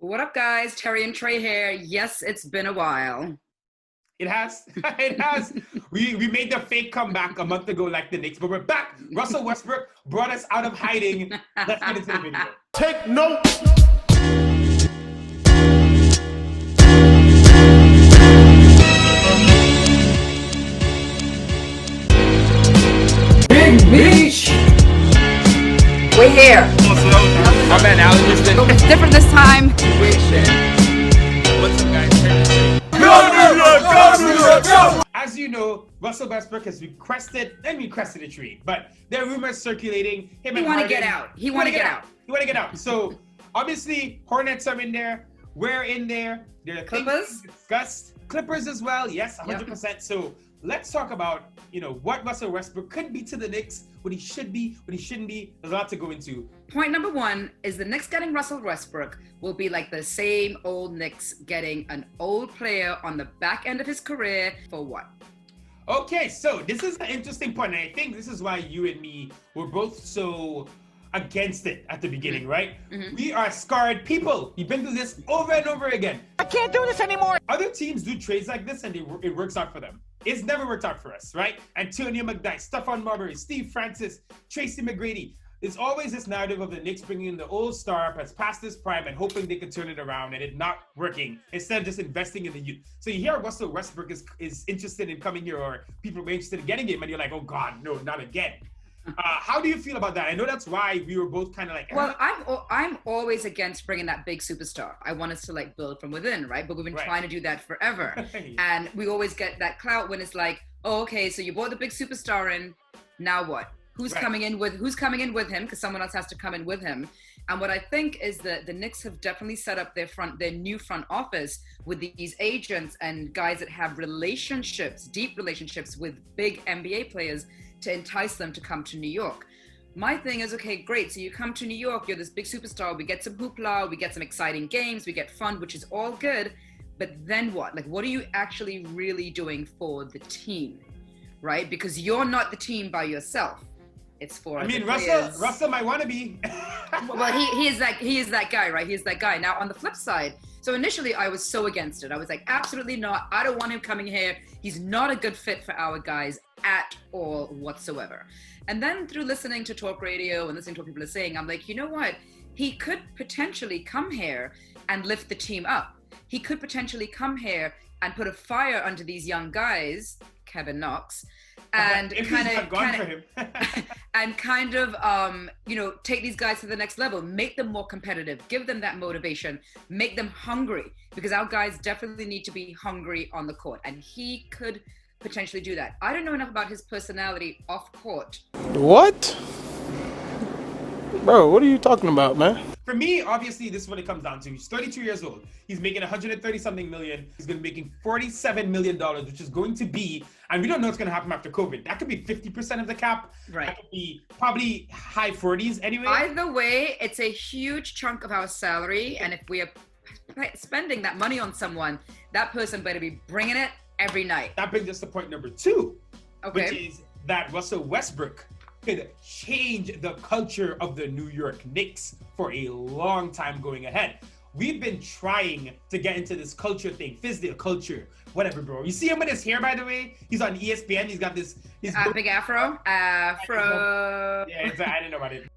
What up, guys? Terry and Trey here. Yes, it's been a while. It has. It has. We made the fake comeback a month ago like the Knicks, but we're back. Russell Westbrook brought us out of hiding. Let's get into the video. Take notes. Big Beach! We're here. My man, Alan Houston. It's different this time. What's up, guys? Go! As you know, Russell Westbrook has requested a trade, but there are rumors circulating. He want to get out. He want to get out. He want to get out. So obviously, Hornets are in there. We're in there. There are Clippers discussed. Clippers as well. Yes, 100%. Yep. So let's talk about what Russell Westbrook could be to the Knicks, what he should be, what he shouldn't be. There's a lot to go into. Point number one is the Knicks getting Russell Westbrook will be like the same old Knicks getting an old player on the back end of his career for what? Okay, so this is an interesting point, and I think this is why you and me were both so against it at the beginning, right? Mm-hmm. We are scarred people. We've been through this over and over again. I can't do this anymore. Other teams do trades like this, and it works out for them. It's never worked out for us, right? Antonio McDyess, Stephon Marbury, Steve Francis, Tracy McGrady. It's always this narrative of the Knicks bringing in the old star that's past his prime and hoping they can turn it around, and it not working instead of just investing in the youth. So you hear Russell Westbrook is interested in coming here, or people are interested in getting him, and you're like, oh God, no, not again. How do you feel about that? I know that's why we were both kind of like. Well, I'm always against bringing that big superstar. I want us to build from within, right? But we've been trying to do that forever, and we always get that clout when it's like, oh, okay, so you brought the big superstar in, now what? Who's coming in with him? Because someone else has to come in with him. And what I think is that the Knicks have definitely set up their new front office with these agents and guys that have deep relationships with big NBA players to entice them to come to New York. My thing is, okay, great. So you come to New York, you're this big superstar. We get some hoopla, we get some exciting games, we get fun, which is all good. But then what? What are you actually really doing for the team, right? Because you're not the team by yourself. It's for. Russell might want to be. Well, he is that guy, right? He's that guy. Now, on the flip side, so initially I was so against it. I was like, absolutely not. I don't want him coming here. He's not a good fit for our guys at all whatsoever. And then through listening to talk radio and listening to what people are saying, I'm like, you know what? He could potentially come here and lift the team up. He could potentially come here and put a fire under these young guys, Kevin Knox, and take these guys to the next level, make them more competitive, give them that motivation, make them hungry, because our guys definitely need to be hungry on the court, and he could potentially do that. I don't know enough about his personality off court. What? Bro, what are you talking about, man? For me, obviously, this is what it comes down to. He's 32 years old. He's making 130-something million. He's going to be making $47 million, which is going to be, and we don't know what's going to happen after COVID. That could be 50% of the cap. Right. That could be probably high 40s anyway. Either way, it's a huge chunk of our salary, and if we are spending that money on someone, that person better be bringing it every night. That brings us to point number two, okay, which is that Russell Westbrook could change the culture of the New York Knicks for a long time going ahead. We've been trying to get into this culture thing, physical culture, whatever, bro. You see him with his hair, by the way? He's on ESPN. He's got this big afro. Yeah, I didn't know about it.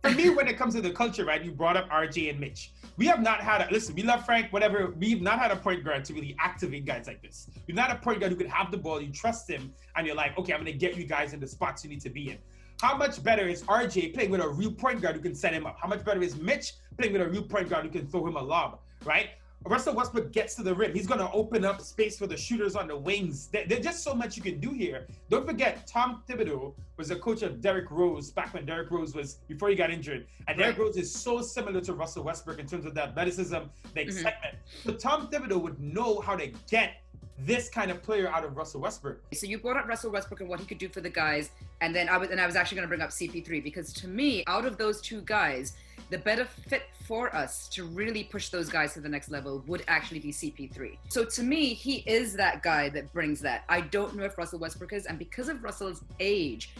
For me, when it comes to the culture, right, you brought up RJ and Mitch. We have not had we love Frank, whatever. We've not had a point guard to really activate guys like this. We've not had a point guard who could have the ball, you trust him, and you're like, okay, I'm going to get you guys in the spots you need to be in. How much better is RJ playing with a real point guard who can set him up? How much better is Mitch playing with a real point guard who can throw him a lob, right? Russell Westbrook gets to the rim. He's going to open up space for the shooters on the wings. There's just so much you can do here. Don't forget, Tom Thibodeau was a coach of Derrick Rose back when Derrick Rose was, before he got injured. And Derrick Rose is so similar to Russell Westbrook in terms of the athleticism, the excitement. So Tom Thibodeau would know how to get this kind of player out of Russell Westbrook. So you brought up Russell Westbrook and what he could do for the guys, and then I was actually going to bring up CP3, because to me, out of those two guys, the better fit for us to really push those guys to the next level would actually be CP3. So to me, he is that guy that brings that. I don't know if Russell Westbrook is, and because of Russell's age,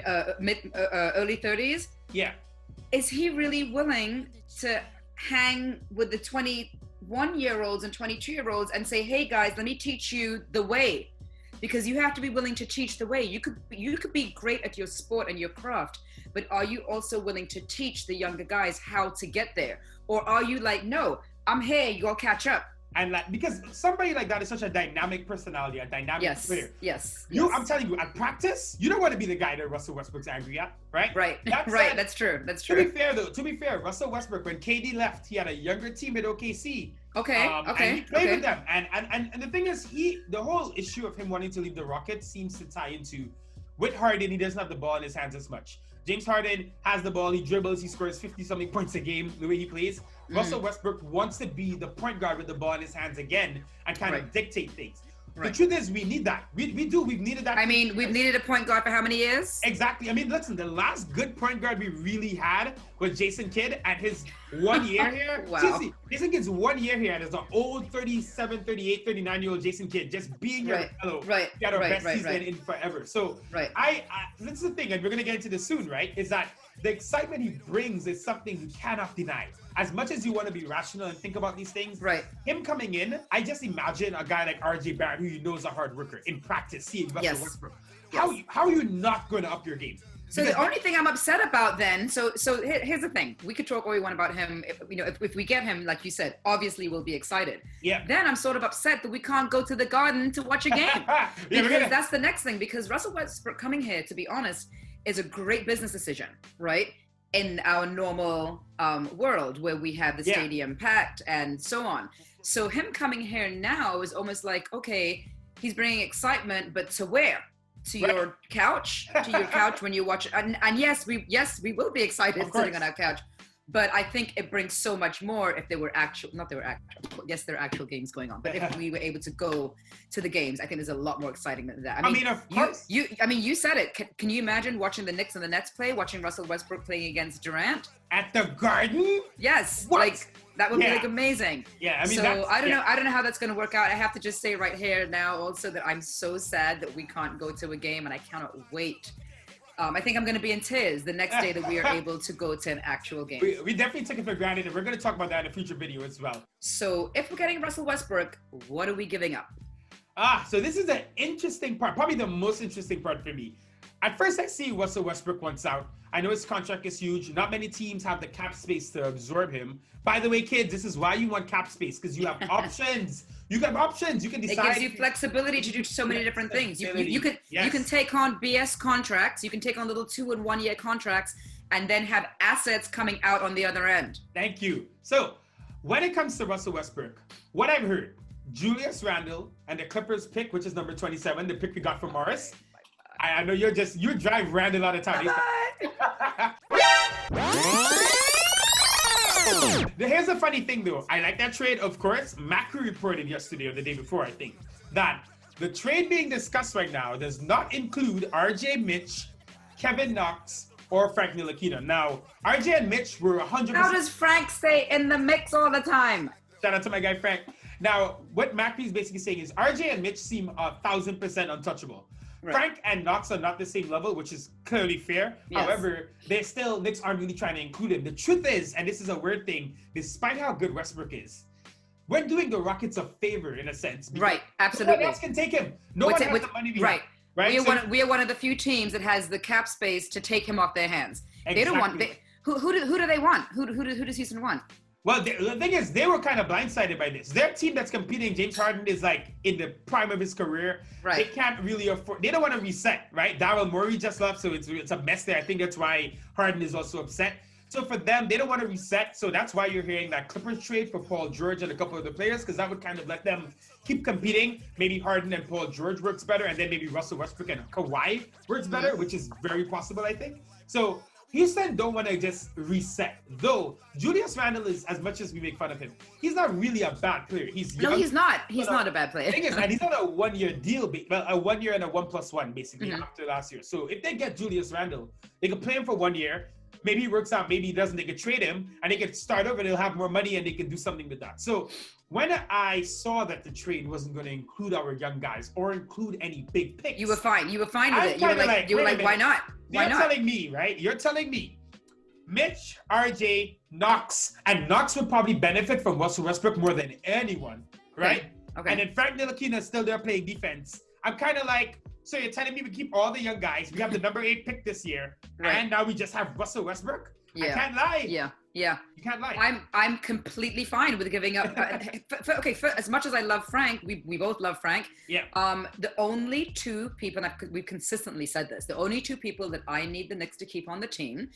early 30s, yeah, is he really willing to hang with the 21-year-olds and 22-year-olds and say, hey guys, let me teach you the way. Because you have to be willing to teach the way. You could be great at your sport and your craft, but are you also willing to teach the younger guys how to get there? Or are you like, no, I'm here, you'll catch up? And like, because somebody like that is such a dynamic personality, a dynamic player. Yes. I'm telling you, at practice, you don't want to be the guy that Russell Westbrook's angry at, right? Right. That's true. To be fair, though, Russell Westbrook, when KD left, he had a younger team at OKC. Okay. And he played with them. And the thing is, the whole issue of him wanting to leave the Rockets seems to tie into, with Harden, he doesn't have the ball in his hands as much. James Harden has the ball, he dribbles, he scores 50-something points a game, the way he plays. Russell Westbrook wants to be the point guard with the ball in his hands again and kind of dictate things. The truth is, we need that. We've needed that. I mean, we've needed a point guard for how many years? Exactly. I mean, listen, the last good point guard we really had was Jason Kidd at his 1 year here. Wow. Seriously, Jason Kidd's 1 year here, and as an old 37, 38, 39-year-old Jason Kidd just being here with Melo. Right. He had our best season in forever. So I this is the thing, and we're going to get into this soon, right? Is that the excitement he brings is something you cannot deny. As much as you want to be rational and think about these things, him coming in, I just imagine a guy like RJ Barrett, who you know is a hard worker, in practice, seeing Russell Westbrook. How are you not going to up your game? So the only thing I'm upset about then, so here's the thing. We could talk all we want about him. If we get him, like you said, obviously we'll be excited. Yeah. Then I'm sort of upset that we can't go to the Garden to watch a game. Because that's the next thing. Because Russell Westbrook coming here, to be honest, is a great business decision, right? In our normal world where we have the stadium packed and so on. So him coming here now is almost like, okay, he's bringing excitement, but to where? To your couch? To your couch when you watch it. And yes, we will be excited sitting on our couch. But I think it brings so much more if there are actual games going on. But if we were able to go to the games, I think there's a lot more exciting than that. I mean of course. You said it. Can you imagine watching the Knicks and the Nets play, watching Russell Westbrook playing against Durant? At the Garden? Yes. What? Like, that would be like amazing. Yeah, I mean, so I don't know how that's going to work out. I have to just say right here now also that I'm so sad that we can't go to a game, and I cannot wait. I think I'm going to be in tears the next day that we are able to go to an actual game. We definitely took it for granted, and we're going to talk about that in a future video as well. So if we're getting Russell Westbrook, what are we giving up? So this is the interesting part, probably the most interesting part for me. At first, I see Russell Westbrook wants out. I know his contract is huge. Not many teams have the cap space to absorb him. By the way, kids, this is why you want cap space, because you have options. You have options. You can decide. It gives you flexibility to do so many different things. You can take on BS contracts. You can take on little 2 and 1 year contracts, and then have assets coming out on the other end. Thank you. So when it comes to Russell Westbrook, what I've heard, Julius Randle and the Clippers pick, which is number 27, the pick we got from Morris. I know you drive Randle all the time. Here's the funny thing though. I like that trade, of course. Macri reported yesterday or the day before, I think, that the trade being discussed right now does not include RJ Mitch, Kevin Knox, or Frank Ntilikina. Now, RJ and Mitch were 100%. How does Frank stay in the mix all the time? Shout out to my guy Frank. Now, what Macri is basically saying is RJ and Mitch seem 1,000% untouchable. Right. Frank and Knox are not the same level, which is clearly fair. Yes. However, Knicks aren't really trying to include him. The truth is, and this is a weird thing, despite how good Westbrook is, we're doing the Rockets a favor in a sense. Right, absolutely. No one else can take him. No one has the money we have. Right. We are one of the few teams that has the cap space to take him off their hands. Exactly. They don't want. Who do they want? Who does Houston want? Well, the thing is, they were kind of blindsided by this. Their team that's competing, James Harden, is like in the prime of his career. Right. They can't really afford. They don't want to reset, right? Daryl Morey just left, so it's a mess there. I think that's why Harden is also upset. So for them, they don't want to reset. So that's why you're hearing that Clippers trade for Paul George and a couple of the players, because that would kind of let them keep competing. Maybe Harden and Paul George works better, and then maybe Russell Westbrook and Kawhi works better, which is very possible, I think. So Houston don't want to just reset. Though Julius Randle is, as much as we make fun of him, he's not really a bad player. He's young. No, he's not. He's not a bad player. The thing is, and he's on a 1 year deal, well, a 1 year and a 1+1 basically after last year. So if they get Julius Randle, they could play him for 1 year. Maybe he works out, maybe he doesn't. They could trade him and they could start over and they'll have more money and they can do something with that. So when I saw that the trade wasn't going to include our young guys or include any big picks, you were fine. You were fine with it. You were like, why not? You're telling me, right? You're telling me Mitch, RJ, Knox. And Knox would probably benefit from Russell Westbrook more than anyone, right? Okay. And then Frank Ntilikina is still there playing defense. I'm kind of like, so you're telling me we keep all the young guys. We have the number 8 pick this year. Right. And now we just have Russell Westbrook? Yeah. I can't lie. Yeah. You can't lie. I'm completely fine with giving up. For as much as I love Frank, we both love Frank. Yeah. The only two people, and we've consistently said this, the only two people that I need the Knicks to keep on the team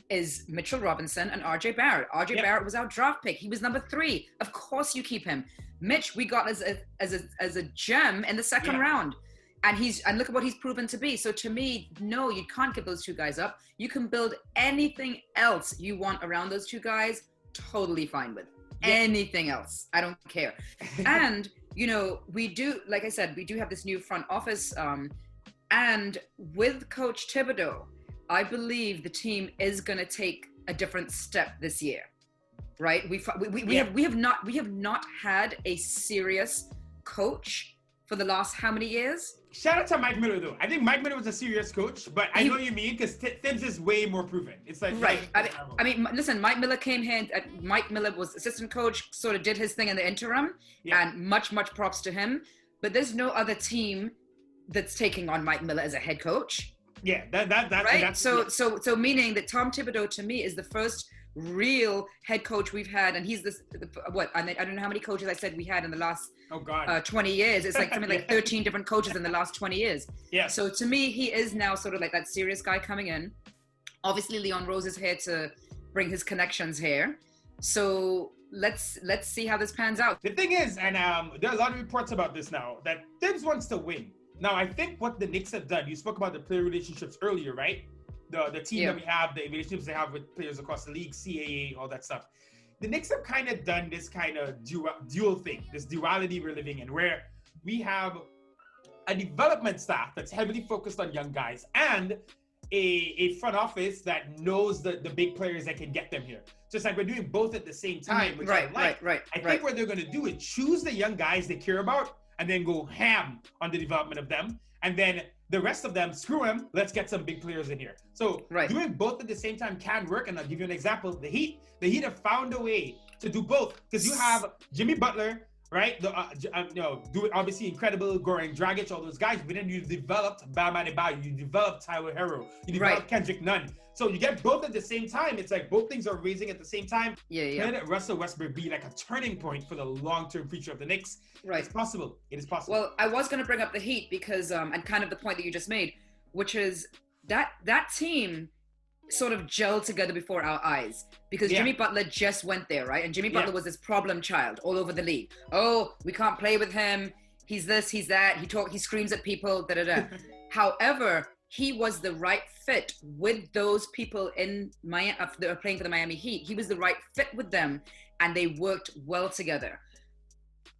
is Mitchell Robinson and RJ Barrett. RJ Barrett was our draft pick. He was number 3. Of course you keep him. Mitch, we got as a gem in the second round. And look at what he's proven to be. So to me, no, you can't give those two guys up. You can build anything else you want around those two guys. Totally fine with anything else. I don't care. And we do, like I said, we do have this new front office. And with Coach Thibodeau, I believe the team is going to take a different step this year. Right? We have not had a serious coach for the last how many years? Shout out to Mike Miller, though. I think Mike Miller was a serious coach, but I know what you mean, because Thibs is way more proven. It's like... Right. I mean, listen, Mike Miller came here, Mike Miller was assistant coach, sort of did his thing in the interim, and much props to him. But there's no other team that's taking on Mike Miller as a head coach. Yeah, that's... Right? So meaning that Tom Thibodeau, to me, is the first real head coach we've had, and he's this I don't know how many coaches I said we had in the last 20 years. It's like something like 13 different coaches in the last 20 years. Yeah. So to me, he is now sort of like that serious guy coming in. Obviously, Leon Rose is here to bring his connections here. So let's see how this pans out. The thing is, and there are a lot of reports about this now, that Thibs wants to win. Now, I think what the Knicks have done, you spoke about the player relationships earlier, right? The team that we have, the relationships they have with players across the league, CAA, all that stuff. The Knicks have kind of done this kind of dual thing, this duality we're living in, where we have a development staff that's heavily focused on young guys and a front office that knows the big players that can get them here. Just like we're doing both at the same time, which I like. Right. I think what they're going to do is choose the young guys they care about and then go ham on the development of them. And then the rest of them, screw them, let's get some big players in here. So doing both at the same time can work. And I'll give you an example. The Heat have found a way to do both. Because you have Jimmy Butler, right? Do it obviously incredible, Goran Dragic, all those guys. But then you developed Bam Adebayo, you developed Tyler Herro, you developed Kendrick Nunn. So you get both at the same time. It's like both things are raising at the same time. Can Russell Westbrook be like a turning point for the long-term future of the Knicks? Right. It's possible. It is possible. Well, I was going to bring up the Heat because, and kind of the point that you just made, which is that team sort of gelled together before our eyes because Jimmy Butler just went there, right? And Jimmy Butler was this problem child all over the league. Oh, we can't play with him. He's this, he's that. He screams at people, However, he was the right fit with those people in Miami that are playing for the Miami Heat. He was the right fit with them, and they worked well together.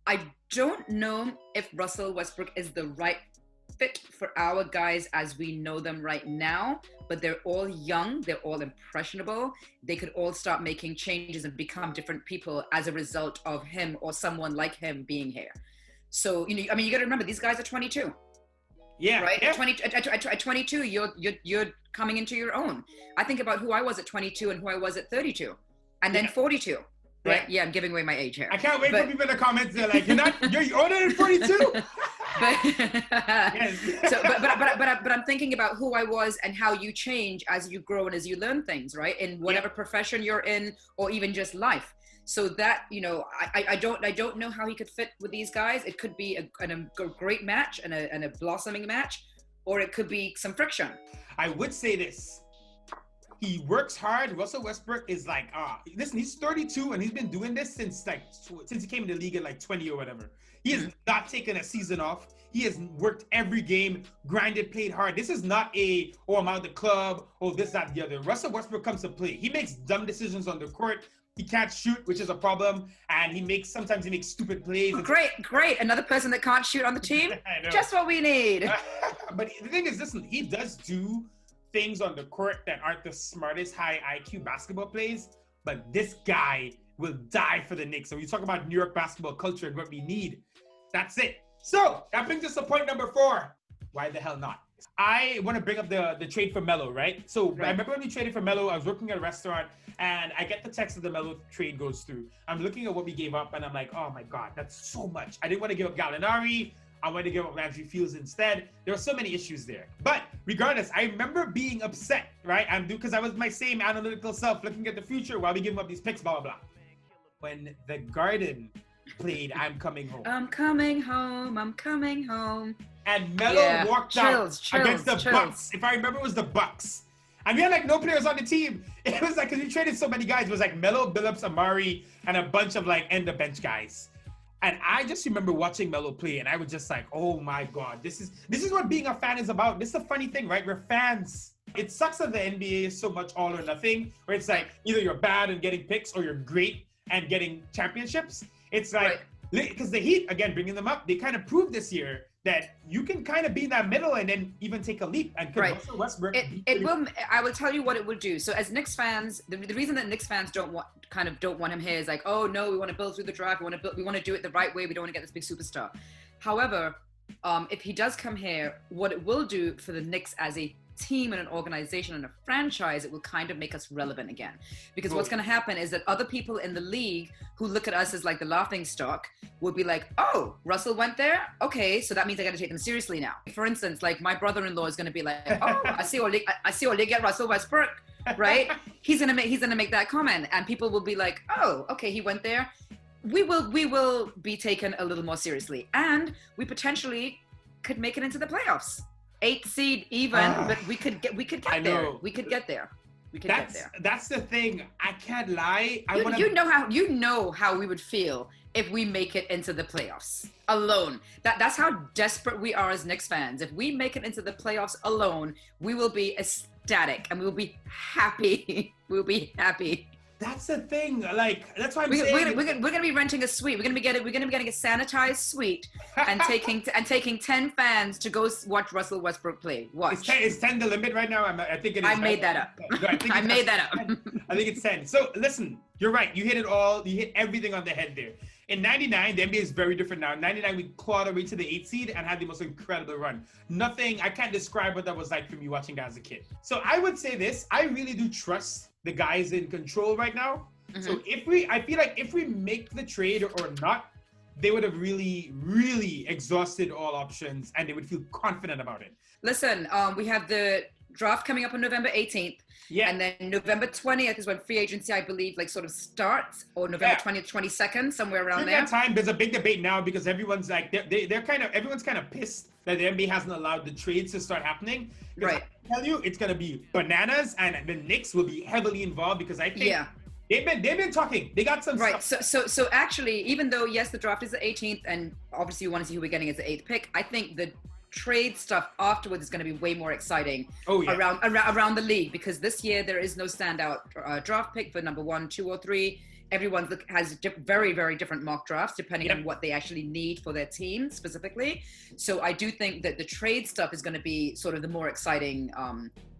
I don't know if Russell Westbrook is the right fit for our guys as we know them right now, but they're all young, they're all impressionable. They could all start making changes and become different people as a result of him or someone like him being here. So, you got to remember, these guys are 22. Yeah. Right. Yeah. At 22, you're coming into your own. I think about who I was at 22 and who I was at 32, and then 42. Right. Yeah, I'm giving away my age here. I can't wait for people in the comments. They're like, you're older than 42. But I'm thinking about who I was and how you change as you grow and as you learn things, right? In whatever profession you're in, or even just life. So that, I don't know how he could fit with these guys. It could be a great match and a blossoming match, or it could be some friction. I would say this. He works hard. Russell Westbrook is like, listen, he's 32 and he's been doing this since he came in the league at like 20 or whatever. He has not taken a season off. He has worked every game, grinded, played hard. This is not I'm out of the club, this, that, the other. Russell Westbrook comes to play. He makes dumb decisions on the court. He can't shoot, which is a problem, and sometimes he makes stupid plays. Great. Another person that can't shoot on the team? Just what we need. But the thing is, listen, he does do things on the court that aren't the smartest high IQ basketball plays, but this guy will die for the Knicks. So when you talk about New York basketball culture and what we need, that's it. So that brings us to point number 4. Why the hell not? I want to bring up the trade for Melo, right? So Right. I remember when we traded for Melo, I was working at a restaurant and I get the text that the Melo trade goes through. I'm looking at what we gave up and I'm like, oh my God, that's so much. I didn't want to give up Gallinari. I wanted to give up Landry Fields instead. There were so many issues there. But regardless, I remember being upset, right? Because I was my same analytical self looking at the future while we give up these picks, blah, blah, blah. When the Garden played I'm Coming Home. I'm coming home, I'm coming home. And Melo walked out against the chills. Bucks. If I remember, it was the Bucks. And we had like no players on the team. It was like, because we traded so many guys. It was like Melo, Billups, Amari, and a bunch of like end the bench guys. And I just remember watching Melo play, and I was just like, oh my God, this is what being a fan is about. This is the funny thing, right? We're fans. It sucks that the NBA is so much all or nothing, where it's like either you're bad and getting picks or you're great and getting championships. It's like, because the Heat, again, bringing them up, they kind of proved this year that you can kind of be in that middle and then even take a leap. And Russell Westbrook, it will. I will tell you what it would do. So as Knicks fans, the reason that Knicks fans don't want him here is like, oh no, we want to build through the draft. We want to do it the right way. We don't want to get this big superstar. However, if he does come here, what it will do for the Knicks as a team and an organization and a franchise, it will kind of make us relevant again. Because what's going to happen is that other people in the league who look at us as like the laughing stock will be like, oh, Russell went there? Okay, so that means I got to take them seriously now. For instance, like my brother-in-law is going to be like, oh, I see Ole get Russell Westbrook, right? he's gonna make that comment, and people will be like, oh, okay, he went there. We will be taken a little more seriously, and we potentially could make it into the playoffs. 8th seed even, but we could get there. We could get there. That's the thing. I can't lie. You know how we would feel if we make it into the playoffs alone. That's how desperate we are as Knicks fans. If we make it into the playoffs alone, we will be ecstatic and we will be happy. We'll be happy. That's the thing. Like, that's why I'm saying we're gonna be renting a suite. We're gonna be getting a sanitized suite and taking 10 fans to go watch Russell Westbrook play. Watch. Is 10 the limit right now? I think it is. I made that up. I made that up. I think it's 10. So listen, you're right. You hit it all. You hit everything on the head there. In 99, the NBA is very different now. In 99, we clawed our way to the 8th seed and had the most incredible run. I can't describe what that was like for me watching that as a kid. So I would say this, I really do trust the guys in control right now. Mm-hmm. So I feel like if we make the trade or not, they would have really, really exhausted all options and they would feel confident about it. Listen, we have the draft coming up on November 18th. Yeah. And then November 20th is when free agency, I believe, like sort of starts, or November 20th, 22nd, somewhere around there. That time, there's a big debate now because everyone's like, everyone's kind of pissed that the NBA hasn't allowed the trades to start happening. Right. I tell you, it's going to be bananas, and the Knicks will be heavily involved because I think they've been talking. They got some stuff. So actually, even though, yes, the draft is the 18th, and obviously we want to see who we're getting as the 8th pick, I think the trade stuff afterwards is going to be way more exciting around the league, because this year there is no standout draft pick for number 1, 2, or 3. Everyone has very, very different mock drafts depending on what they actually need for their team specifically. So I do think that the trade stuff is going to be sort of the more exciting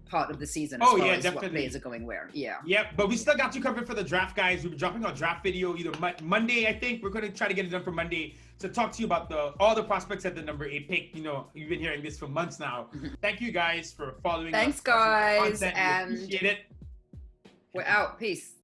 part of the season as far as definitely. What players are going where. Yep, but we still got you covered for the draft, guys. We'll be dropping our draft video either Monday, I think. We're going to try to get it done for Monday to talk to you about all the prospects at the number 8 pick. You know, you've been hearing this for months now. Thank you guys for following us. Thanks, guys. And we appreciate it. We're out. Peace.